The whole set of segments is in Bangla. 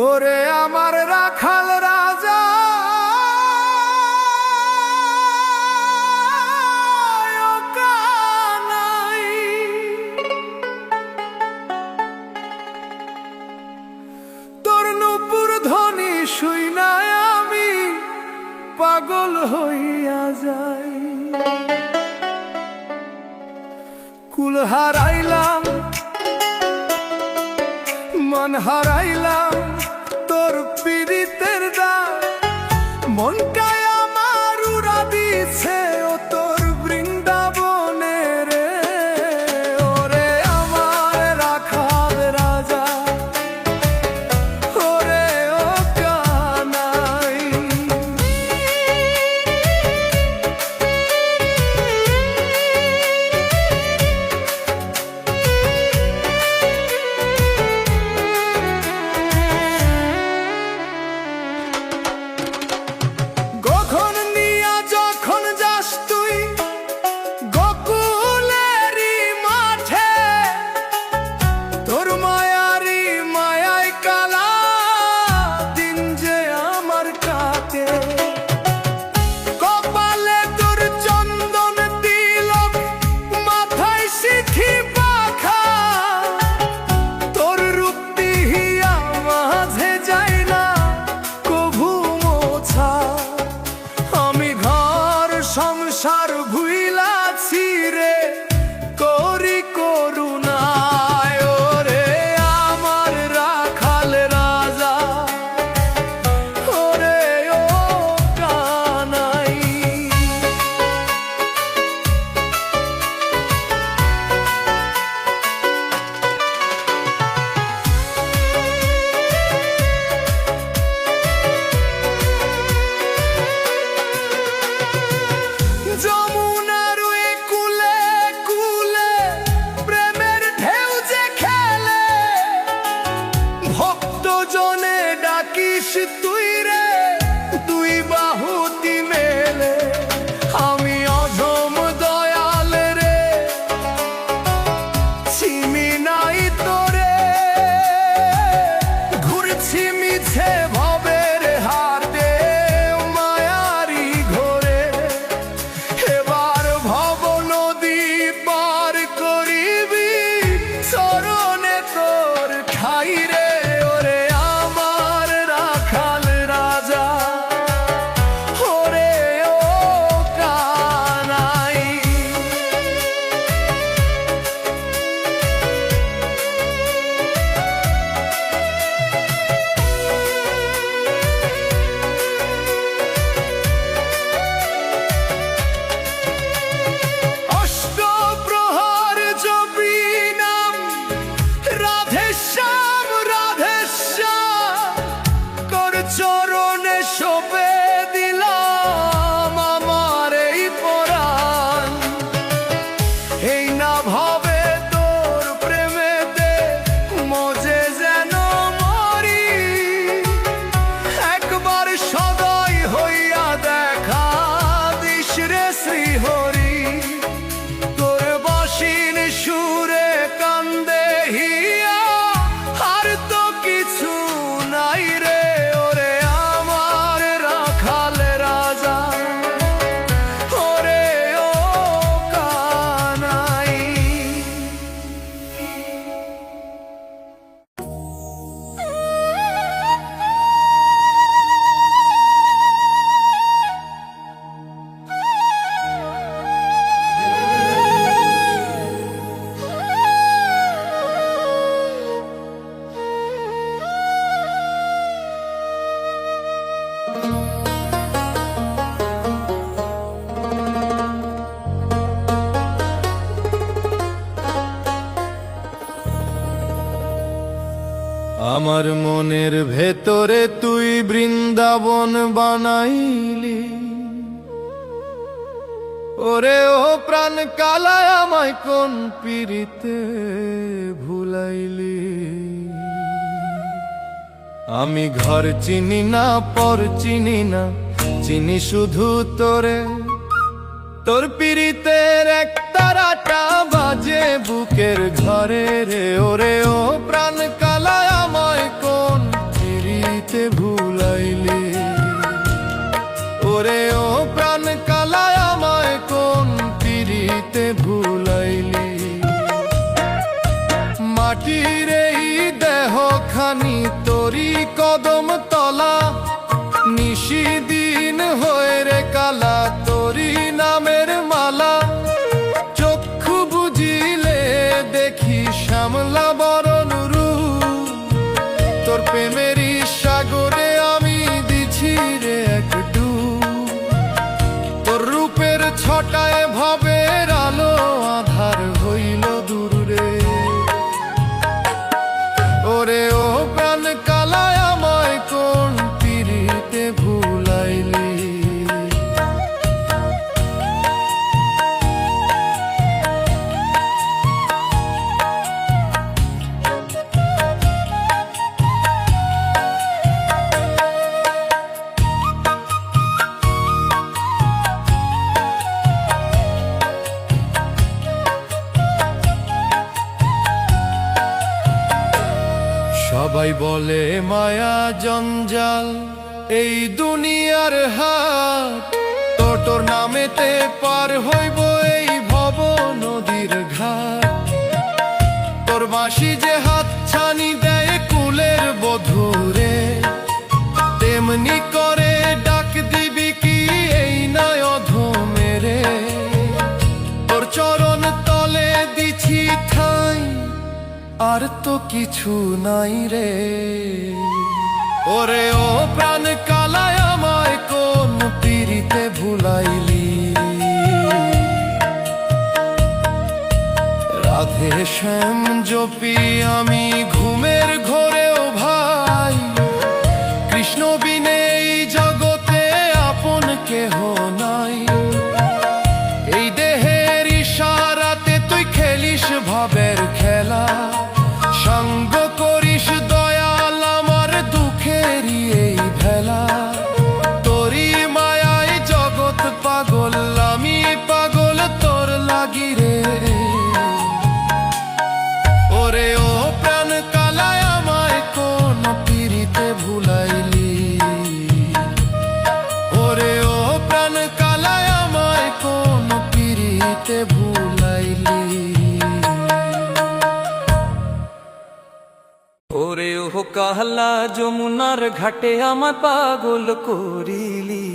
ওরে আমার রাখাল রাজা ও কানাই, তোর নূপুর ধ্বনি শুইনা আমি পাগল হইয়া যাই। কুল হারাইলাম, মন হারাইলাম, তোর পীড়িতের দাম মনটাই আমার উড়া দিছে ও তোর বৃন্দাবনে রে। ওরে আমার রাখাল রাজা, ওরে ও কানাই। সংসার ভুইলাছি রে করি করুণায়, ওরে আমার রাখাল রাজা, ওরে ও কানাই। যমুনার ওই কুলে কুলে প্রেমের ঢেউ যে খেলে, ভক্ত জনে ডাকিস তুই রে দুই বাহুতি মেলে। আমি অধম দয়াল রে চিনি নাই তোরে, ঘুরছি মিছে ভবের হাতে মায়ারি ঘোরে। এবার ভব নদী পার করিবি চরণে তোর খাই রে। ওরে আমার রাখাল রাজা, ওরে ও কানাই। অষ্টপ্রহর জপি নাম রাধেশ্যাম রাধেশ্যাম, তোর চরণে সঁপে দিলাম আমার এই পরাণ। এই না ভাবে তোর প্রেমেতে মজে যেন মরি, একবার সদয় হইয়া দেখা দিস রে শ্রীহরি। তোর বাসিন সুরে কান্দে হিয়া আর তো কিছু নাই রে। ওরে আমার রাখাল রাজা, ওরে ও কানাই। আমার মনের ভেতরে তুই বৃন্দাবন বানাইলি, ওরে ও প্রাণ কালায় আমায় কোন পীড়িতে ভুলাইলি। আমি ঘর চিনি না পর চিনি না, চিনি শুধু তোরে। তোর পীড়িতের এক তারাটা বাজে বুকের ঘরে রে। ওরে ও প্রাণ কালায় আমায় কোন পীড়িতে মাটির এই দেহ খানি তোরি কদম তলা, নিশি দিন হয়ে রে কালা তোরি নামের মালা। চক্ষু বুঝিলে দেখি শ্যামলা বরণ রূপ, তোর প্রেমেরই সাগরে আমি দিছি রে এক ডুব। তোর রূপের ছটায় ভবের আলো আধার হইল দূর রে। ওরে ও প্রাণ কালায় আমায় কোন পিরিতে ভুলাইলি। সবাই বলে মায়া জঞ্জাল এই দুনিয়ার হাট, তোর নামেতে পার হইব এই ভব নদীর ঘাট। তোর বাঁশি যে হাত ছানি দেয় কুলের বধূরে, তেমনি করে ডাক দিবি কি এই নয় অধমেরে। তোর চরণ তলে দিছি ঠাঁই আর তো কিছু নাই রে। ওরে ও প্রাণ কালায় আমায় কোন পিরিতে ভুলাইলি। রাধে শ্যাম জপি আমি ঘুমের ঘোরেও ভাই, কৃষ্ণ বিনে এই জগতে আপন কেহ নাই। এই দেহের ইশারাতে তুই খেলিস ভাবের খেলা, সঙ্গ করিস দয়াল আমার দুঃখেরই এই ভেলা। তোরই মায়ায় জগৎ পাগল, আমি পাগল তোর লাগি রে। ওরে ও প্রাণ কালায় আমায় কোন পিরিতে ভুলাইলি। ওরে ও প্রাণ কালায় আমায় কোন পিরিতে ভুলাইলি। ওরে ও কাহলা যমুনার ঘাটে আমার পাগল করিলি।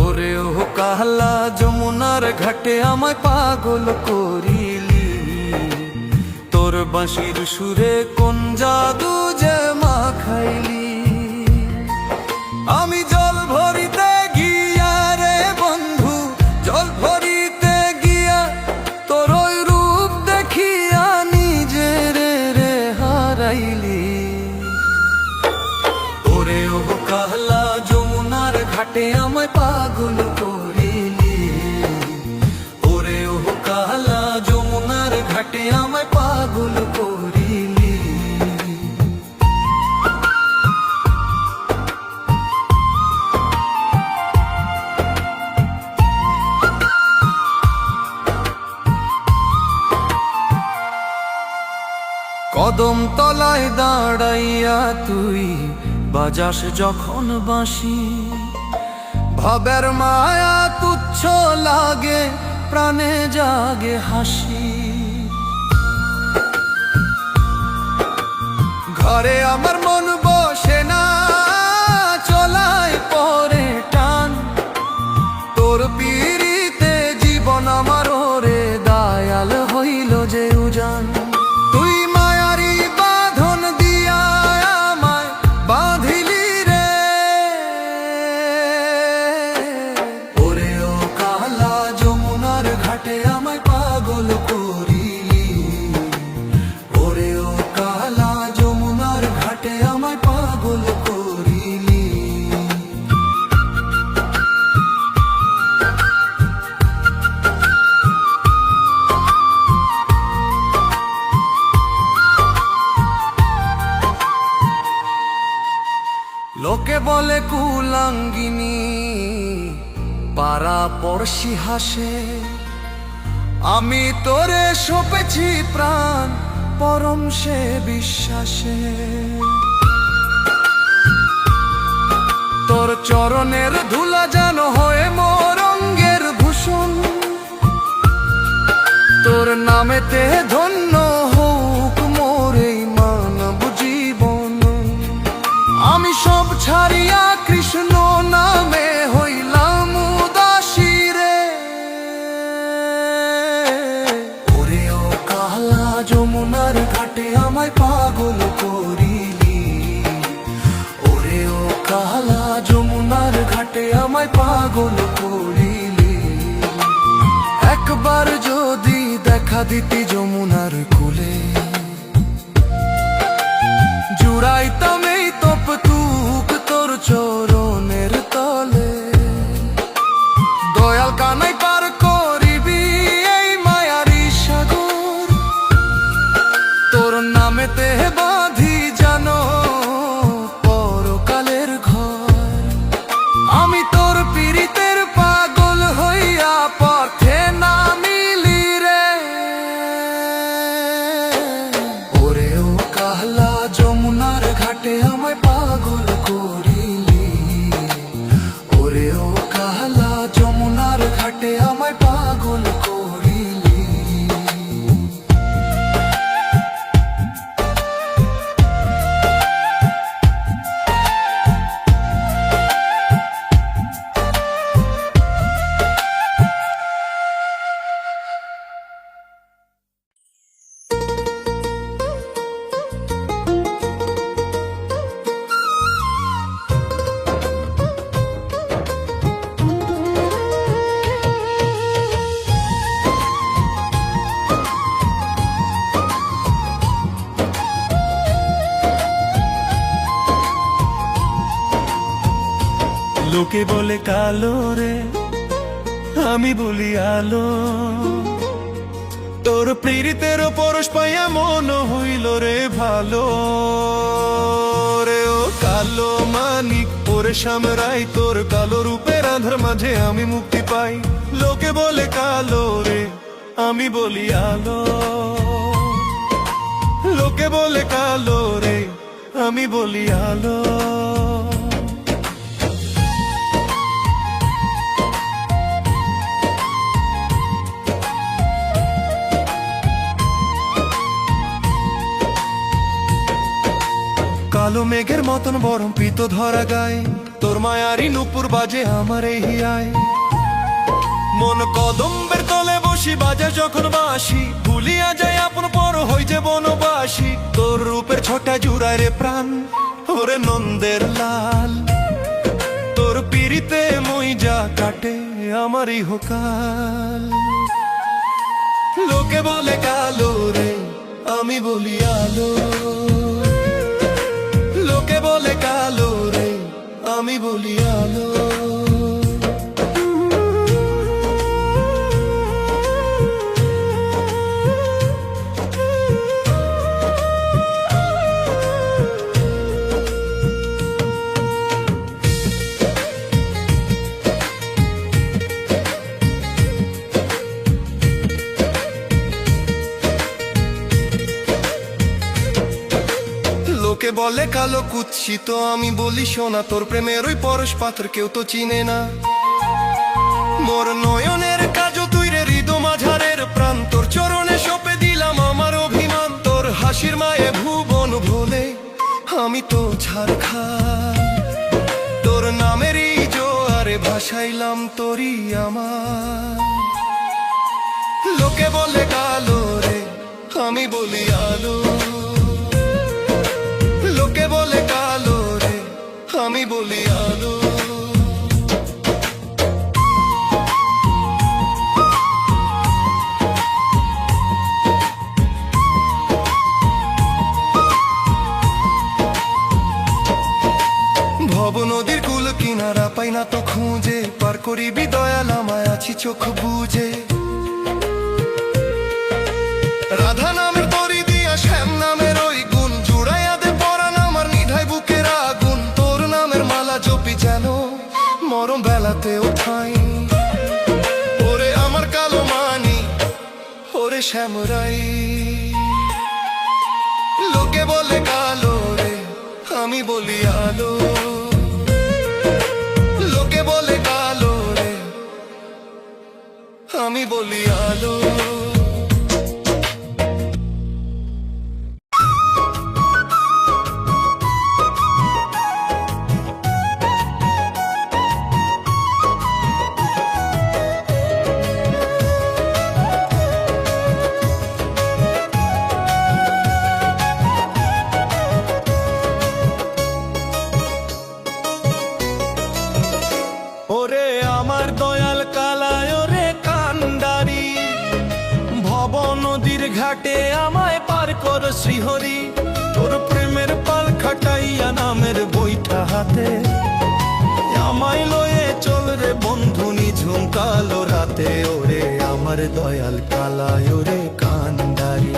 ওরে ও কাহলা যমুনার ঘাটে আমায় পাগল করিলি। তোর বাঁশির সুরে কোন জাদু যে মাখাইলি। আমি জল ভরিতে গিয়া রে বন্ধু, জল ভরিতে গিয়া তোর ওই রূপ দেখিয়া নিজের রে হারাইলি। ওরে ও কাহলা যমুনার ঘাটে আমায় পাগল করিলি। ওরে ও কাহলা যমুনার ঘাটে আমায় পাগল করিলি। কদম তলায় দাঁড়াইয়া তুই বাজাস যখন বাঁশি, ভবের মায়া তুচ্ছ লাগে প্রাণে জাগে হাসি। ঘরে আমার মন বসে না, চলায় পরে টান। তোর পিরিতে জীবন আমার ওরে দয়াল হইল যে উজান। তুই মায়ারি বাঁধন দিয়া আমায় বাঁধিলি রে। ওরে ও কালা যমুনার ঘাটে আমায় পাগল করিলি। ওরে ও কালা যমুনার ঘাটে আমায় পাগল করিলি। লোকে বলে কুলাঙ্গিনী, পাড়া পড়শি হাসে। আমি তোরে সপেছি প্রাণ পরম সে বিশ্বাসে। তোর চরণের ধুলা যেন হয়ে মোর অঙ্গের ভূষণ, তোর নামেতে ধন্য হোক মোর এই মানব জীবন। আমি সব ছাড়িয়া কৃষ্ণ নামে হইলাম উদাসী রে। ওরে ও কালা যমুনার ঘাটে আমায় পাগল করিলি, ওরে ও কালা যমুনার ঘাটে আমায় পাগল করিলি। একবার যদি দেখা দিতি যমুনার কূলে, জুড়াইতাম এই তপ তুক তোর চরণের তলে। দয়াল কানাই পার করিবি এই মায়ারি সাগর, তোর নামেতে বাঁধি জানো পরকালের ঘর। আমি তোর পীড়িতের পাগল হইয়া পথে নামিলি রে। ওরে ও কালা যমুনার ঘাটে আমায় পাগল করিলি, ওরে ও কালা যমুনার ঘাটে আমায় পাগল করিলি। লোকে বলে কালো রে, আমি বলি আলো। তোর প্রেরিতের পরশ পাইয়া মন হইল রে ভালো রে। ও কালো মানিক ওরে সামরাই, তোর কালো রূপের আধার মাঝে আমি মুক্তি পাই। লোকে বলে কালো রে, আমি বলি আলো। লোকে বলে কালো রে, আমি বলি আলো। কালো মেঘের মতন বরং পিত ধরা গায়, তোর মায়ারি নুপুর বাজে আমার এই হিয়ায়। মন কদম্বের তলে বসি বাজে যখন বাঁশি, ভুলিয়া যায় আপন পর হই যে বনবাসী। তোর রূপের ছোটা জুড়ায় রে প্রাণ ওরে নন্দের লাল, তোর পিড়িতে মই যা কাটে আমার ইহকাল। লোকে বলে কালো রে, আমি বলি আলো। লোকে বলে কালো রে, আমি বলি আলো। লোকে বলে কালো কুৎসিত, আমি বলি সোনা। তোর প্রেমের ওই পরশ পাথর কেউ তো চিনে না। মোর নয়নের কাজ তুই রে, হৃদয় মাঝারের প্রাণ। তোর চরণে সঁপে দিলাম আমার অভিমান। তোর হাসির মায়ে ভুবন ভোলে আমি তো ঝাড়খাল। তোর নামেরই জোয়ারে ভাসাইলাম তোরই আমার। লোকে বলে কালো রে, আমি বলি আলো। লোকে বলে কালো রে, আমি বলি আলো। ভব নদীর কুল কিনারা পাই না তো খুঁজে, পার করিবি দয়াল আমায় আছি চোখ বুঝে। রাধা নামের তরি দিয়া শ্যাম নামের ওই গুণ, জুড়াইয়া দে পরাণ আমার নিধাই বুকের আগুন। তোর নামের মালা জপি যেন মরম বেলাতেও ঠাই। ওরে আমার কালো মানি, ওরে শ্যামরাই। লোকে বলে কালো রে, আমি বলি আলো। আমি বলি আলো। ওরে আমার দয়াল কালায় ওরে কান্ডারি, ভব নদীর ঘাটে আমায় পার কর শ্রীহরি। তোর প্রেমের পাল খাটাইয়া নামের বইটা হাতে, আমায় লয়ে চল রে বন্ধু নিঝুম কালো রাতে। ওরে আমার দয়াল কালায় ওরে কান্ডারি,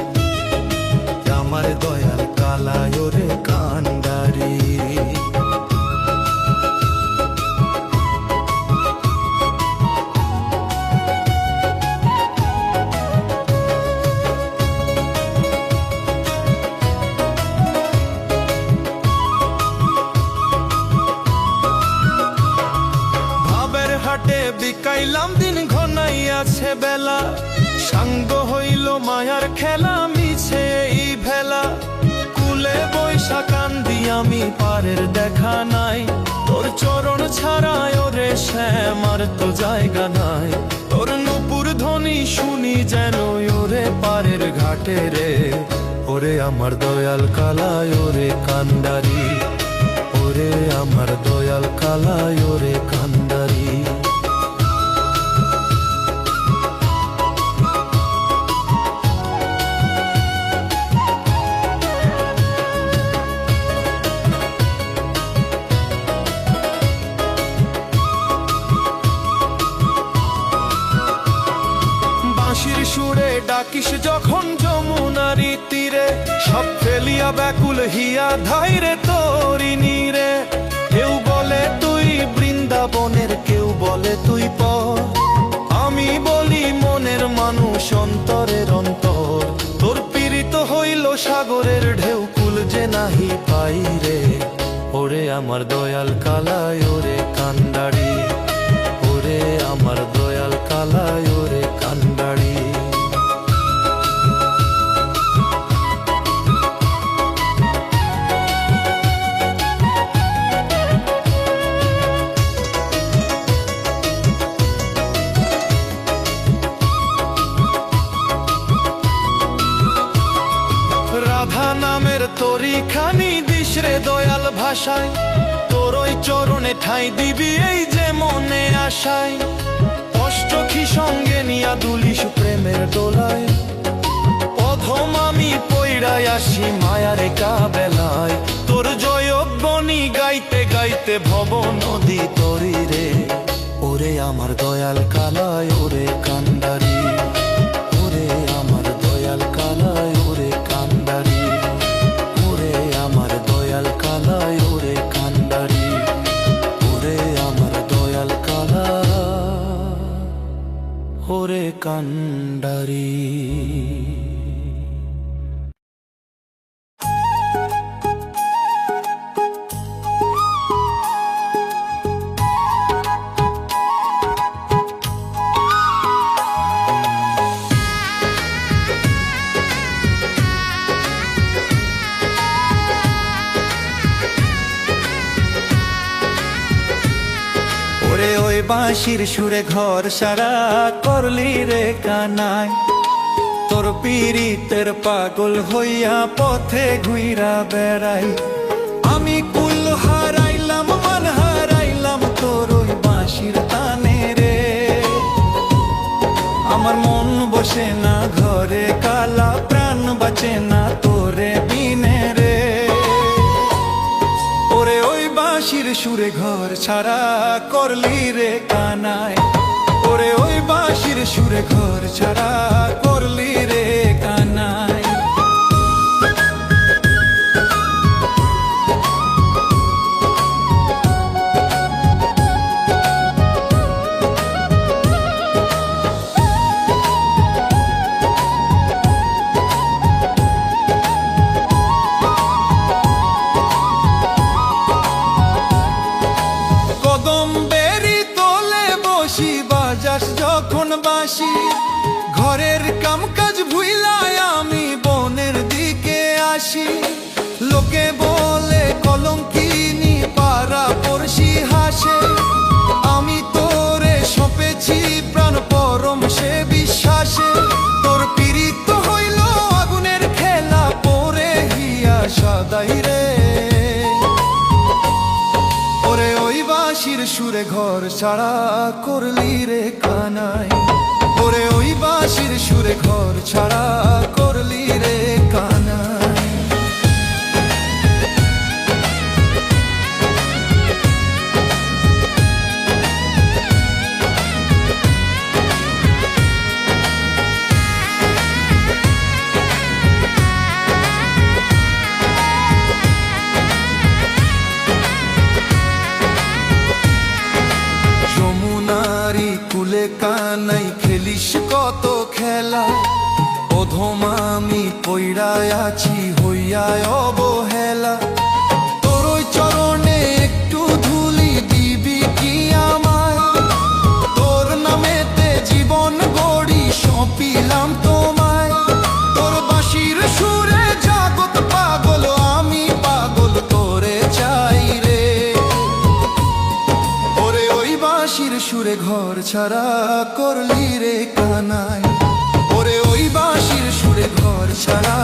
আমার দয়াল কালায় ওরে কান্ডারি। হাটে বিকাইলাম দিন ঘনাইয়াছে বেলা, সাঙ্গ হইল মায়ার খেলা মিছে এই ভেলা। কুলে বৈশা কান্দি আমি পারের দেখা নাই, তোর চরণ ছাড়ায় ওরে শ্যামার তো জায়গা নাই। তোর নূপুর ধ্বনি শুনি যেন ওরে পারের ঘাটে রে। ওরে আমার দয়াল কালায় ওরে কান্ডারি, ওরে আমার দয়াল কালায় ওরে কান্ডারি। বাঁশির সুরে ডাকিস যখন যমুনারি তীরে, সব ফেলিয়া ব্যাকুল হিয়া ধাইরে তোরি নীরে। কেউ বলে তুই বৃন্দাবনের, কেউ বলে তুই পর, আমি বলি মনের মানুষ অন্তরের অন্তর। তোর পীড়িত হইল সাগরের ঢেউ, কুল যে নাহি পাই রে। ওরে আমার দয়াল কালায় ওরে কান্ডারি, ওরে আমার দয়াল কালায় ওরে কান্ডারি। রাধা নামের তরি খানি দিস রে দয়াল ভাষায়, তোর ওই চরণে ঠাঁই দিবি এই যে মনে আশায়। অষ্টখী সঙ্গে নিয়া দুলিস প্রেমের দোলায়, অধম আমি পইড়াই আসি মায়ারে কাবেলায়। তোর জয়বনি গাইতে গাইতে ভব নদী তরি রে। ওরে আমার দয়াল কালায় ওরে কান্ডারি, ওরে আমার দয়াল কালায় ওরে কান্ডারি, ওরে আমার দয়াল কালায় ওরে কান্ডারি, ওরে আমার দয়াল কালায় ওরে কান্ডারি। ওরে ওই বাঁশির সুরে ঘর সারা করলি রে কানাই, তোর পীড়িতের পাগল হইয়া পথে ঘুইরা বেড়াই। আমি কুল হারাইলাম মান হারাইলাম তোর ওই বাঁশির তানে রে। আমার মন বসে না ঘরে কালা, প্রাণ বাঁচে না তোরে বিনে রে। ওরে ওই বাঁশির সুরে ঘর ছাড়া করলি রে কানাই, ওরে ওই বাঁশির সুরে ঘর ছাড়া করলি রে কানাই। বাজাস যখন বাঁশি, ঘরের কামকাজ ভুইলায় আমি বনের দিকে আসি। লোকে বলে কলঙ্কিনী, পাড়া পড়শি হাসে, আমি তোরে সপেছি প্রাণ পরম সে বিশ্বাসে। তোর পীড়িত হইল আগুনের খেলা, পরে হিয়া সাদাই রে। ওরে ওই বাঁশির সুরে ঘর ছাড়া করলি রে কানাই, ওরে ওই বাঁশির সুরে ঘর ছাড়া করলি রে কানাই। যমুনারি কুলে কানাই খেলিস কত খেলা, অধম আমি পইড়ায় আছি হইয়ায় অবহেলা। তোর ওই চরণে একটু ধুলি দিবি কি আমায়, তোর নামেতে জীবন গড়ি সঁপিলাম তোমায়। তোর বাঁশির সুরে জাগত পাগল, আমি পাগল তোরে চাই রে। ওরে ওই বাঁশির সুরে ঘর ছাড়া করলি রে কানাই, ওরে ওই বাঁশির সুরে ঘর ছাড়া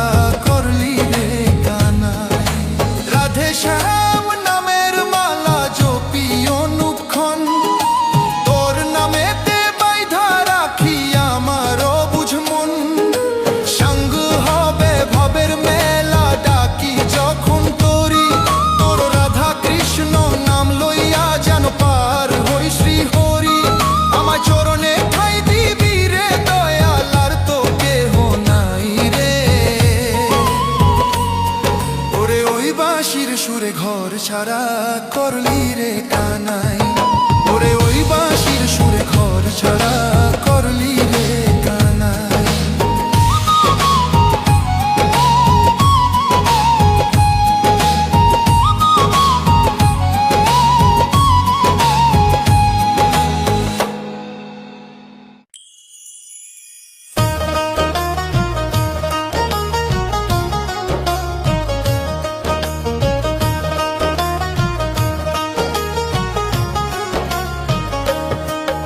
করলি রে কানাই। রাধে শ্যাম নামের মালা জপি অনুক্ষণ, তোর নামেতে বাইধা রাখি আমার বুঝ মন। সঙ্গ হবে ভবের মেলা ডাকি যখন তোরি, তোর রাধা কৃষ্ণ নাম লইয়া যেন পার হই শ্রী হরি। আমার চরণে ঠাই দিবি রে দয়াল, আর তো কেহ নাই রে। ওরে ওই বাঁশির সুরে ঘর ছাড়া করলি রে কানাই, ওরে ওই বাঁশির সুরে ঘর ছাড়া করলি রে কানাই।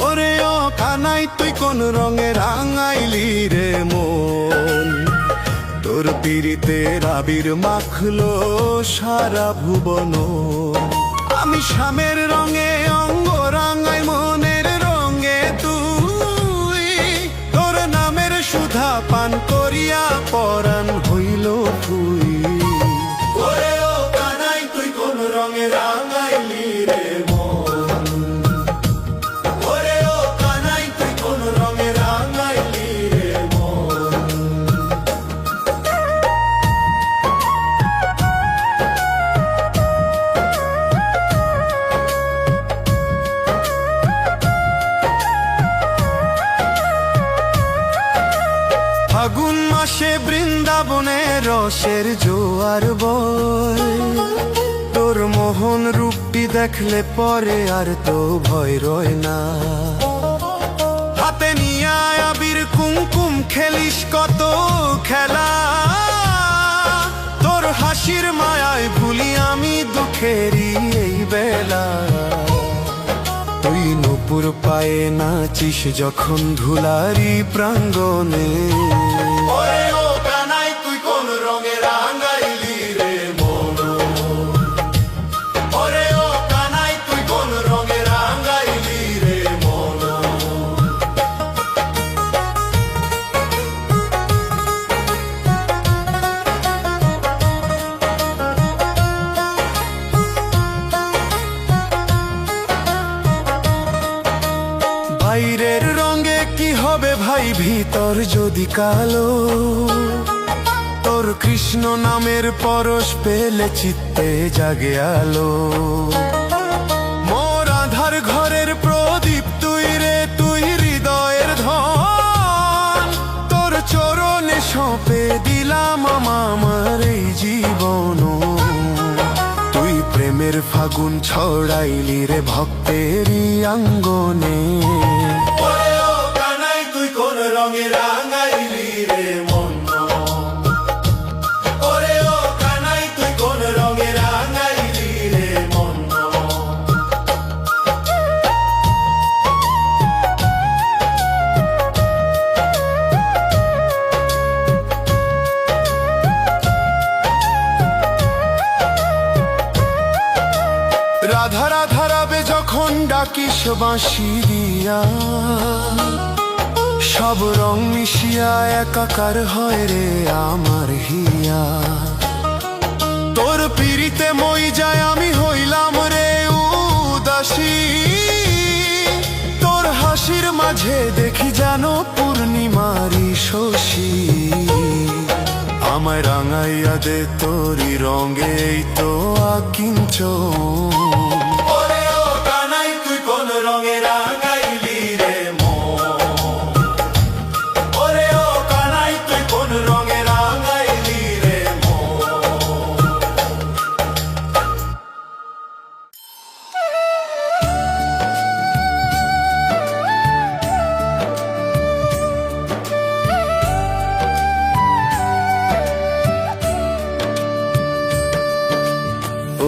ওরে ও কানাই তুই কোন রঙে রাঙাইলি রে মন, তোর পীড়িতের আবির মাখলো সারা ভুবন। আমি শ্যামের রঙে অঙ্গ রাঙাই, মনের রঙে তুই, তোর নামের সুধা পান করিয়া পরাণ হইল তুই। ওরে ও কানাই তুই কোন রঙে রাঙাইলি রে মন, ওরে ও কানাই তুই কোন রঙে রাঙাইলি রে মন। ফাগুন মাসে বৃন্দাবনে রসের জোয়ার বয়, তোর মোহন রূপটি দেখলে পরে আর তো ভয় রয় না। হাতে নিয়া আবির কুমকুম খেলিস কত খেলা, তোর হাসির মায়ায় ভুলি আমি দুঃখেরই এই বেলা। তুই নূপুর পায়ে নাচিস যখন ধুলারি প্রাঙ্গণে, ওরে ও কানাই তুই কোন রঙে রাঙাইলি রে মন, ওরে ও কানাই তুই কোন রঙে রাঙাইলি রে মন। বাইরের রঙে কি হবে ভাই ভিতর যদি কালো, তোর কৃষ্ণ নামের পরশ পেলে চিত্তে জাগে আলো। মোর আধার ঘরের প্রদীপ তুই রে, তুই হৃদয়ের ধন, তোর চরণে সঁপে দিলাম আমার এই জীবন। তুই প্রেমের ফাগুন ছড়াইলি রে ভক্তেরই আঙ্গনে। রঙে রাঙাইলি রে মন ওরে ও কানাই তুই কোন রঙে রাঙাইলি রে মন রাধা রাধা রাবে যখন ডাকিস বাঁশি দিয়া সব রং মিশিয়া একাকার হয় রে আমার হিয়া তোর পিড়িতে মই যায় আমি হইলাম রে উদাসী তোর হাসির মাঝে দেখি যেন পূর্ণিমারি শশী আমায় রাঙাইয়া দে তোরি রঙেই তো আকিঞ্চন ওরে ও কানাই তুই কোন রঙে রাঙাইলি রে মন ওরে ও কানাই তুই কোন রঙে রাঙাইলি রে মন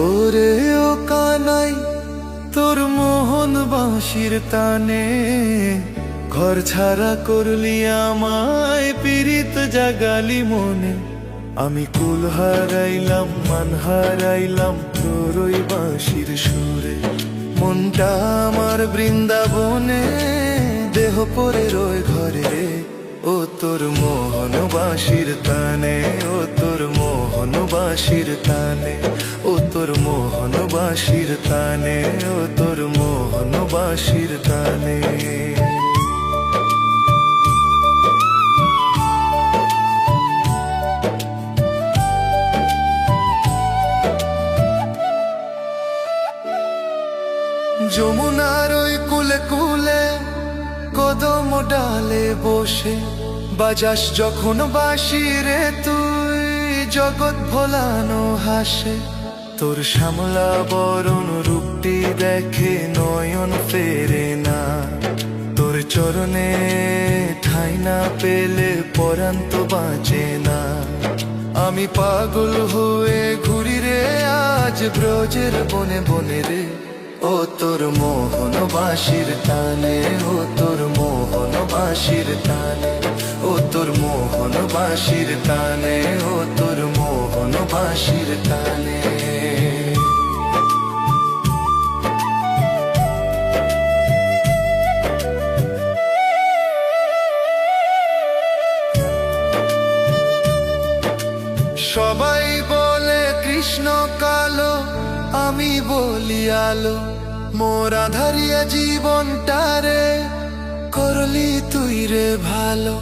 ওরে ও কানাই তোর মোহন বাঁশির তানে ঘর ছাড়া করলি আমায় পীড়িত জাগালি মনে আমি কুল হারাইলাম মান হারাইলাম তোর ওই বাঁশির সুরে মনটা আমার বৃন্দাবনে দেহ পরে রয় ঘরে রে ও তোর মোহন বাঁশির তানে ও তোর মোহন বাঁশির তানে ও তোর মোহন বাঁশির তানে ও তোর মোহন বাঁশির তানে যমুনার ওই কুলে কুলে কদম ডালে বসে বাজাস যখন বাঁশি রে তুই জগৎ ভোলানো হাসে তোর শ্যামলা বরণ রূপটি দেখে নয়ন ফেরে না তোর চরণে ঠাই না পেলে পরাণ তো বাঁচে না আমি পাগল হয়ে ঘুরি রে আজ ব্রজের বনে বনে রে ও তোর মোহন বাঁশির টানে ও তোর মোহন বাঁশির টানে ও তোর মোহন বাঁশির টানে ও তোর মোহন বাঁশির টানে সবাই বলে কৃষ্ণ কালো আমি বলি আলো মোর আধারিয়া জীবনটারে করলি তুই রে ভালো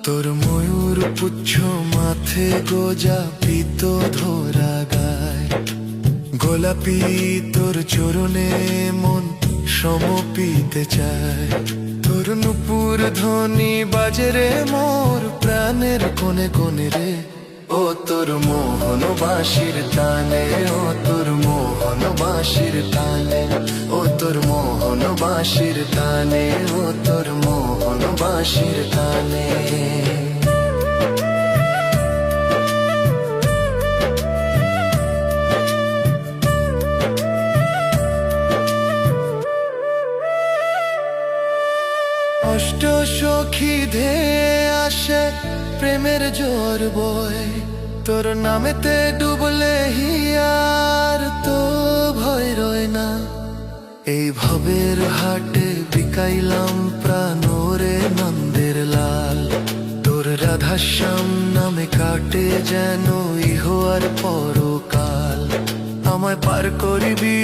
তোর ময়ূর পুচ্ছ মাথে গোজা পিত ধরা গায় গোলাপি তোর চরণে মন সমপিতে চায় তোর নুপুর ধ্বনি বাজে রে মোর প্রাণের কোণে কোণে রে ও তোর মোহন বাঁশির টানে ও তোর মোহন বাঁশির টানে ও তোর মোহন বাঁশির টানে ও তোর মোহন বাঁশির টানে অষ্ট সখী ধেয়ে আসে প্রেমের জোর বয় তোর নামেতে ডুবলে হিয়ার তো ভয় রয় না এই ভবের হাটে বিকাইলাম প্রাণ রে নন্দের লাল তোর রাধাশ্যাম নামে কাটে যেন ইহো আর পরকাল আমায় পার করিবি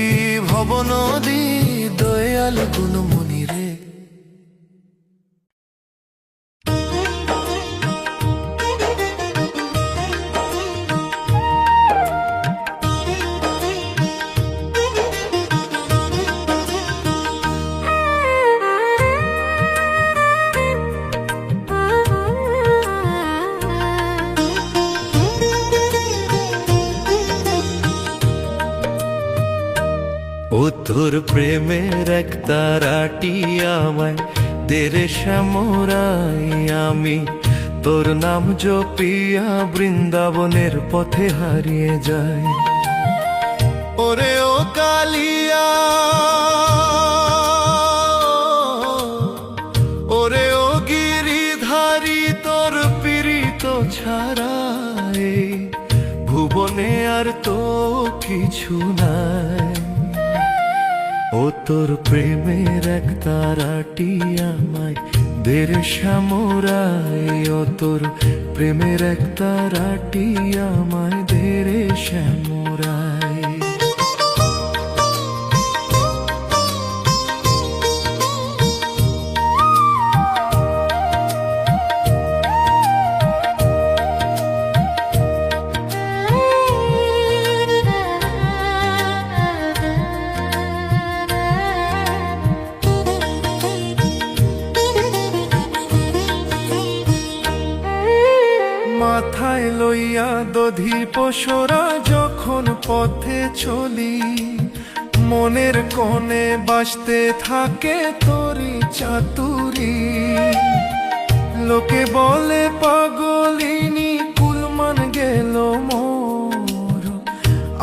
ভব নদী দয়াল গুণমণি রে ও তোর প্রেমের এক তারাটি আমায় দেরে শ্যামরাই আমি তোর নাম জপিয়া বৃন্দাবনের পথে হারিয়ে যাই। ওরে ও কালিয়া, ওরে ও গিরিধারী, তোর পীড়িত ছাড়া এই ভুবনে আর তো কিছু নাই। ও তোর প্রেমের এক তারাটি আমায় দের শ্যামরাই, ও তোর প্রেমের এক তারাটি আমায় দের শ্যামরাই। মাথায় লইয়া দধি পশরা যখন পথে চলি, মনের কোণে বাজতে থাকে তোরি চাতুরি। লোকে বলে পাগলিনী, কুলমান গেল মোর,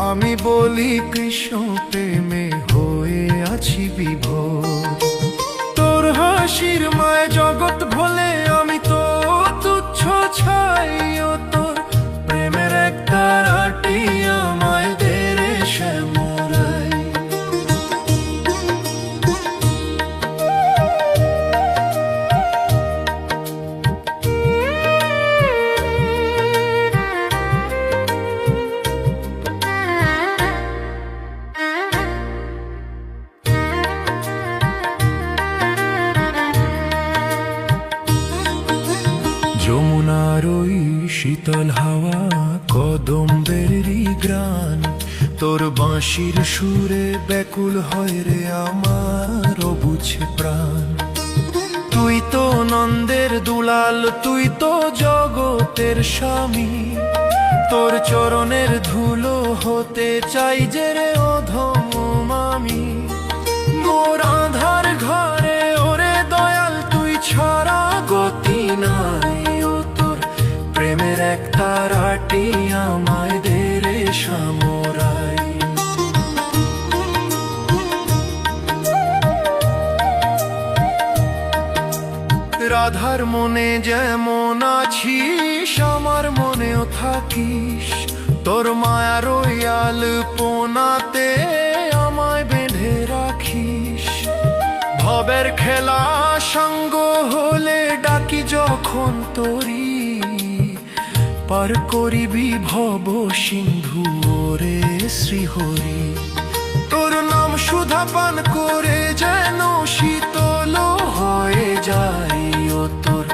আমি বলি কৃষ্ণ প্রেমে হয়ে আছি বিভোর। তোর হাসির মায় জগৎ ভোলে, আমি তো তুচ্ছ ছাই। ও তোর প্রেমের এক তারাটি আমায় দেরে শ্যামরাই। যমুনার ওই শীতল হাওয়া, কদম্বেরই গ্রান, তোর বাঁশির সুরে ব্যাকুল হয় রে আমার অবুঝে প্রাণ। তুই তো নন্দের দুলাল, তুই তো জগতের স্বামী, তোর চরণের ধুলো হতে চাই যে রে অধম আমি। মোর আধার ঘরে ওরে দয়াল, তুই ছাড়া গতি নাই। ও তোর প্রেমের এক তারাটি আমায় দেরে শ্যামরাই। রাধার মনে যেমন আছিস, আমার মনেও থাকিস। তোর মায়ার ওয়াল পোনাতে আমায় বেঁধে রাখিস। ভবের খেলা সঙ্গ হলে ডাকি যখন তোরি, পার করিবি ভব সিন্ধু ওরে শ্রীহরি। তোর নাম সুধা পান করে যেন শীতল হয়ে যায়। ও তোর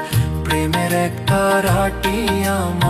প্রেমের এক তারাটি আমার